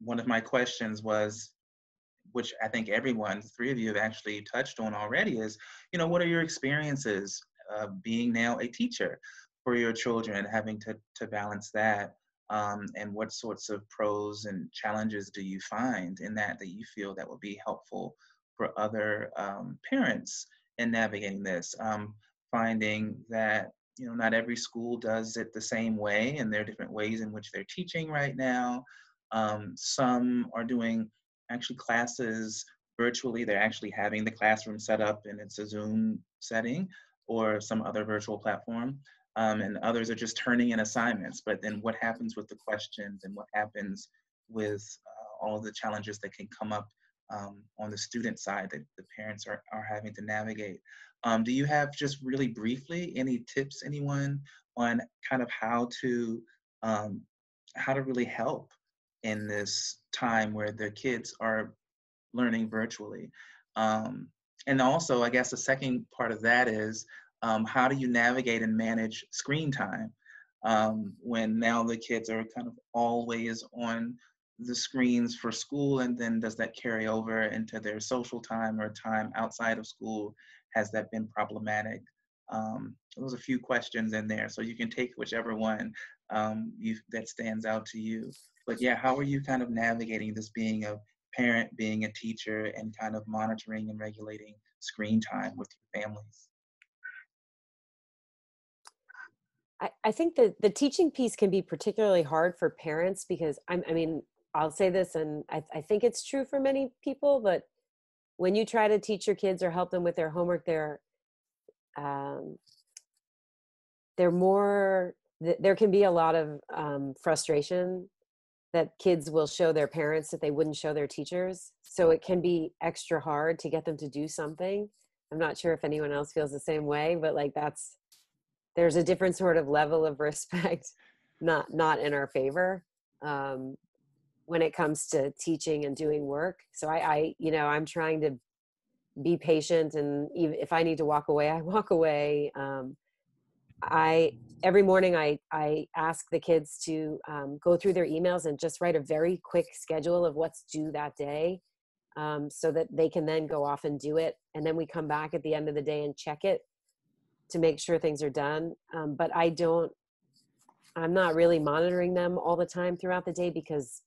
one of my questions was, which I think everyone, the three of you have actually touched on already, is, what are your experiences being now a teacher for your children, having to balance that? And what sorts of pros and challenges do you find in that you feel that would be helpful for other parents in navigating this? Finding that, not every school does it the same way, and there are different ways in which they're teaching right now. Some are doing actually classes virtually. They're actually having the classroom set up and it's a Zoom setting or some other virtual platform. And others are just turning in assignments. But then what happens with the questions, and what happens with all of the challenges that can come up on the student side that the parents are having to navigate? Do you have, just really briefly, any tips, anyone, on kind of how to really help in this time where the kids are learning virtually? And also, I guess the second part of that is, how do you navigate and manage screen time when now the kids are kind of always on the screens for school, and then does that carry over into their social time or time outside of school? Has that been problematic? Those are a few questions in there, so you can take whichever one that stands out to you. But yeah, how are you kind of navigating this, being a parent, being a teacher, and kind of monitoring and regulating screen time with your families? I think that the teaching piece can be particularly hard for parents because I mean, I'll say this, and I think it's true for many people, but when you try to teach your kids or help them with their homework, um, they're more, there can be a lot of frustration that kids will show their parents that they wouldn't show their teachers. So it can be extra hard to get them to do something. I'm not sure if anyone else feels the same way, but like there's a different sort of level of respect, not in our favor when it comes to teaching and doing work. So I'm trying to be patient, and even if I need to walk away, I walk away. Every morning I ask the kids to go through their emails and just write a very quick schedule of what's due that day, so that they can then go off and do it. And then we come back at the end of the day and check it to make sure things are done. But I'm not really monitoring them all the time throughout the day because,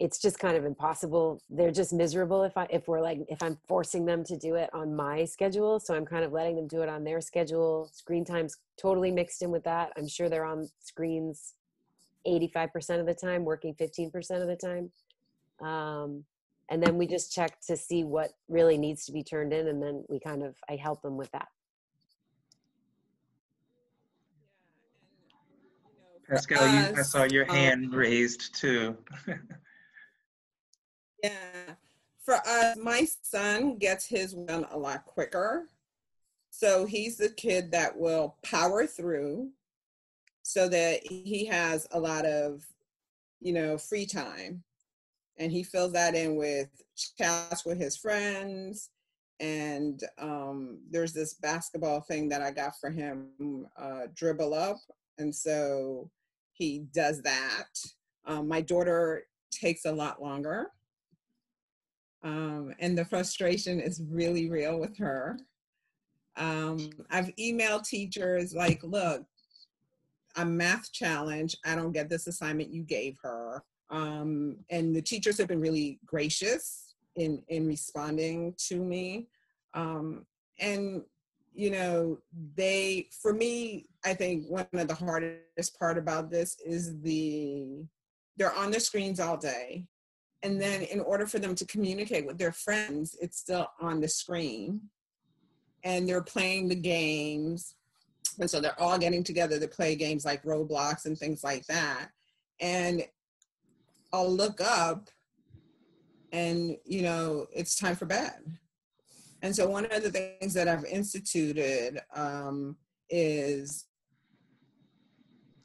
it's just kind of impossible. They're just miserable if I'm forcing them to do it on my schedule. So I'm kind of letting them do it on their schedule. Screen time's totally mixed in with that. I'm sure they're on screens 85% of the time, working 15% of the time. And then we just check to see what really needs to be turned in. And then I help them with that. Pascal, I saw your hand raised too. Yeah, for us, my son gets his done a lot quicker. So he's the kid that will power through so that he has a lot of, free time. And he fills that in with chats with his friends. And there's this basketball thing that I got for him, Dribble Up. And so he does that. My daughter takes a lot longer. And the frustration is really real with her. I've emailed teachers like, look, a math challenge, I don't get this assignment you gave her. And the teachers have been really gracious in responding to me. And, for me, I think one of the hardest part about this is they're on their screens all day. And then in order for them to communicate with their friends, it's still on the screen. And they're playing the games. And so they're all getting together to play games like Roblox and things like that. And I'll look up and, it's time for bed. And so one of the things that I've instituted is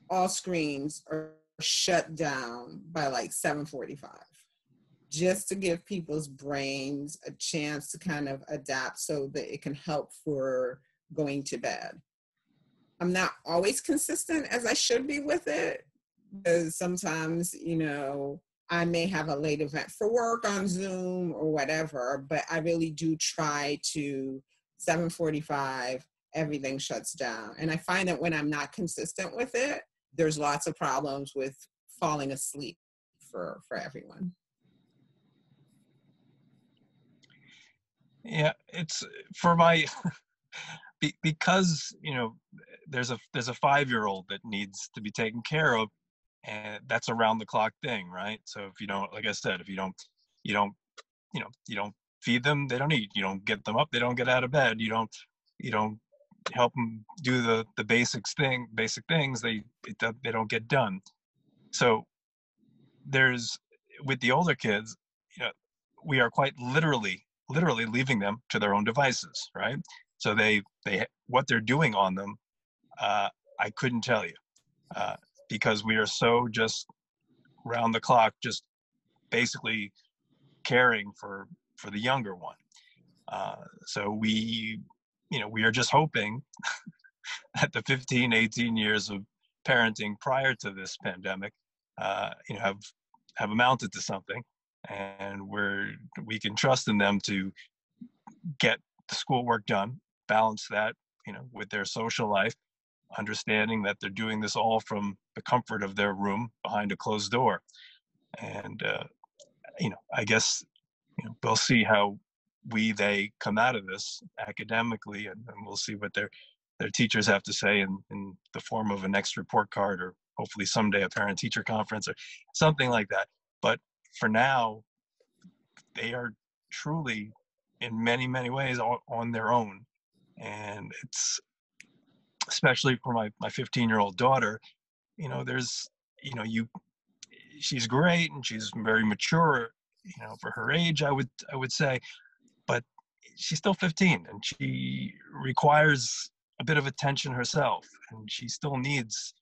all screens are shut down by like 7:45. Just to give people's brains a chance to kind of adapt so that it can help for going to bed. I'm not always consistent as I should be with it, because sometimes, I may have a late event for work on Zoom or whatever, but I really do try to 7:45, everything shuts down. And I find that when I'm not consistent with it, there's lots of problems with falling asleep for everyone. Yeah, it's for my because there's a 5-year-old that needs to be taken care of, and that's around the clock thing, right? So if you don't, like I said, if you don't you don't feed them, they don't eat. You don't get them up, they don't get out of bed. You don't help them do the basic things, they don't get done. So there's with the older kids, you know, we are quite literally leaving them to their own devices, right? So they what they're doing on them, I couldn't tell you, uh, because we are so just round the clock, just basically caring for the younger one. So we are just hoping that the 15, 18 years of parenting prior to this pandemic, have amounted to something, and we can trust in them to get the schoolwork done, balance that, with their social life, understanding that they're doing this all from the comfort of their room behind a closed door. And I guess we'll see how they come out of this academically, and we'll see what their teachers have to say in the form of a next report card, or hopefully someday a parent teacher conference or something like that. But for now, they are truly in many, many ways on their own. And it's especially for my 15-year-old daughter, there's, you, she's great and she's very mature, for her age, I would say, but she's still 15 and she requires a bit of attention herself, and she still needs,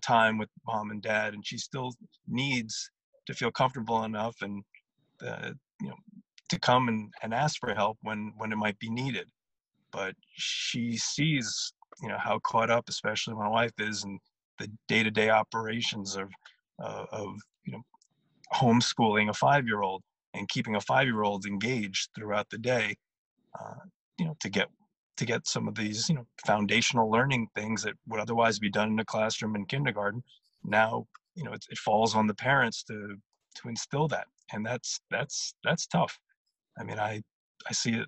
time with mom and dad, and she still needs to feel comfortable enough and, uh, you know, to come and ask for help when it might be needed. But she sees, how caught up, especially my wife is, in the day-to-day operations of homeschooling a 5-year-old and keeping a 5-year-old engaged throughout the day, uh, to get some of these, foundational learning things that would otherwise be done in a classroom in kindergarten. Now, it falls on the parents to instill that, and that's tough. I mean, I see it.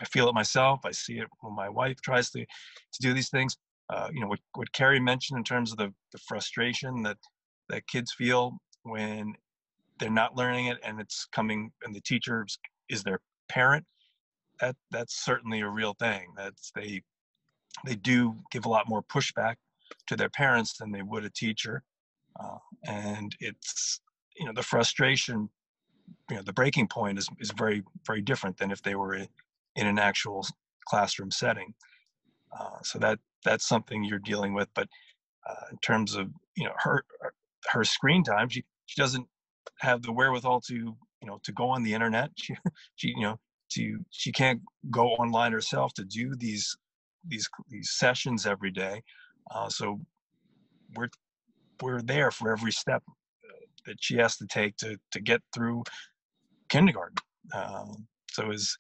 I feel it myself. I see it when my wife tries to do these things. What Carrie mentioned in terms of the frustration that kids feel when they're not learning it, and it's coming, and the teacher is their parent. That's certainly a real thing. They do give a lot more pushback to their parents than they would a teacher, and it's, the frustration, the breaking point is very, very different than if they were in an actual classroom setting. So that's something you're dealing with. But in terms of, her screen time, she doesn't have the wherewithal to go on the internet. She can't go online herself to do these sessions every day. So we're there for every step that she has to take to get through kindergarten. So as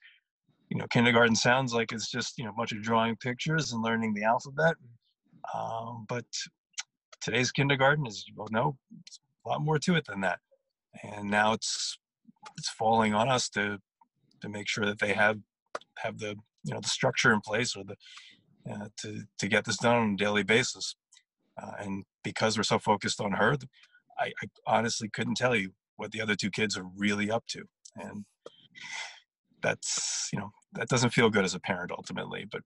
kindergarten sounds like it's just a bunch of drawing pictures and learning the alphabet, but today's kindergarten is, well, no, it's a lot more to it than that. And now it's falling on us to make sure that they have the the structure in place, or the to get this done on a daily basis. And because we're so focused on her, I honestly couldn't tell you what the other two kids are really up to, and that's that doesn't feel good as a parent ultimately. But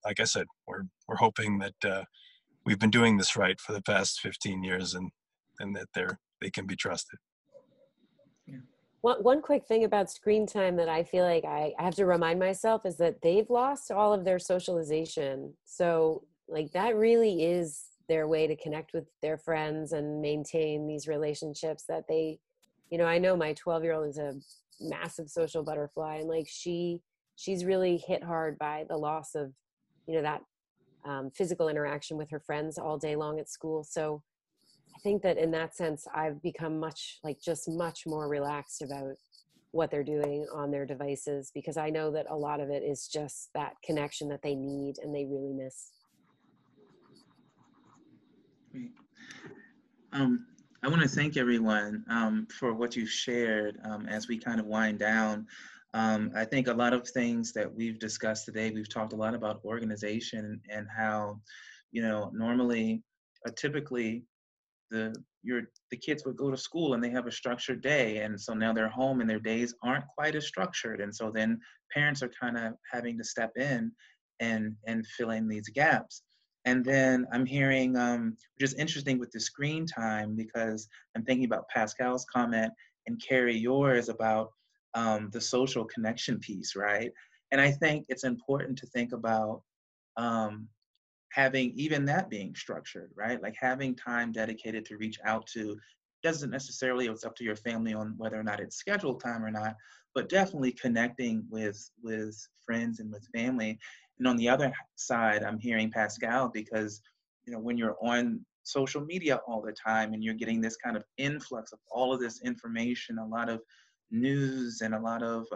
like I said, we're hoping that we've been doing this right for the past 15 years, and that they can be trusted. One quick thing about screen time that I feel like I have to remind myself is that they've lost all of their socialization. So like that really is their way to connect with their friends and maintain these relationships that they, I know my 12-year-old is a massive social butterfly, and like she's really hit hard by the loss of, that physical interaction with her friends all day long at school. So I think that in that sense, I've become much more relaxed about what they're doing on their devices, because I know that a lot of it is just that connection that they need and they really miss. Great. I want to thank everyone for what you've shared as we kind of wind down. I think a lot of things that we've discussed today, we've talked a lot about organization and how, normally, typically, the kids would go to school and they have a structured day, and so now they're home and their days aren't quite as structured, and so then parents are kind of having to step in and fill in these gaps. And then I'm hearing, which is interesting with the screen time, because I'm thinking about Pascal's comment and Carrie yours about the social connection piece, right? And I think it's important to think about having even that being structured, right? Like having time dedicated to reach out to, doesn't necessarily, it's up to your family on whether or not it's scheduled time or not, but definitely connecting with friends and with family. And on the other side, I'm hearing Pascal, because when you're on social media all the time and you're getting this kind of influx of all of this information, a lot of news and a lot of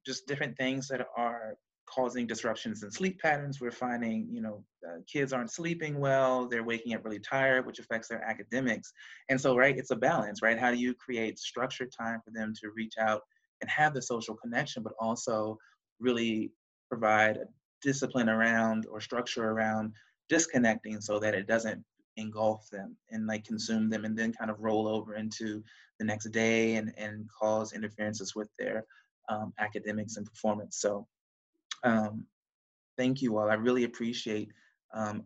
just different things that are causing disruptions in sleep patterns. We're finding, kids aren't sleeping well, they're waking up really tired, which affects their academics. And so, right, it's a balance, right? How do you create structured time for them to reach out and have the social connection, but also really provide a discipline around or structure around disconnecting so that it doesn't engulf them and like consume them and then kind of roll over into the next day and cause interferences with their academics and performance. So thank you all. I really appreciate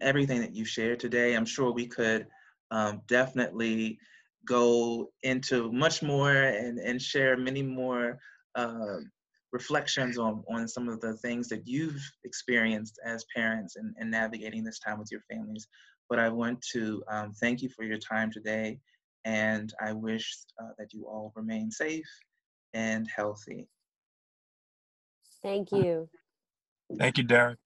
everything that you shared today. I'm sure we could definitely go into much more and share many more reflections on some of the things that you've experienced as parents and navigating this time with your families. But I want to thank you for your time today, and I wish that you all remain safe and healthy. Thank you. Thank you, Derek.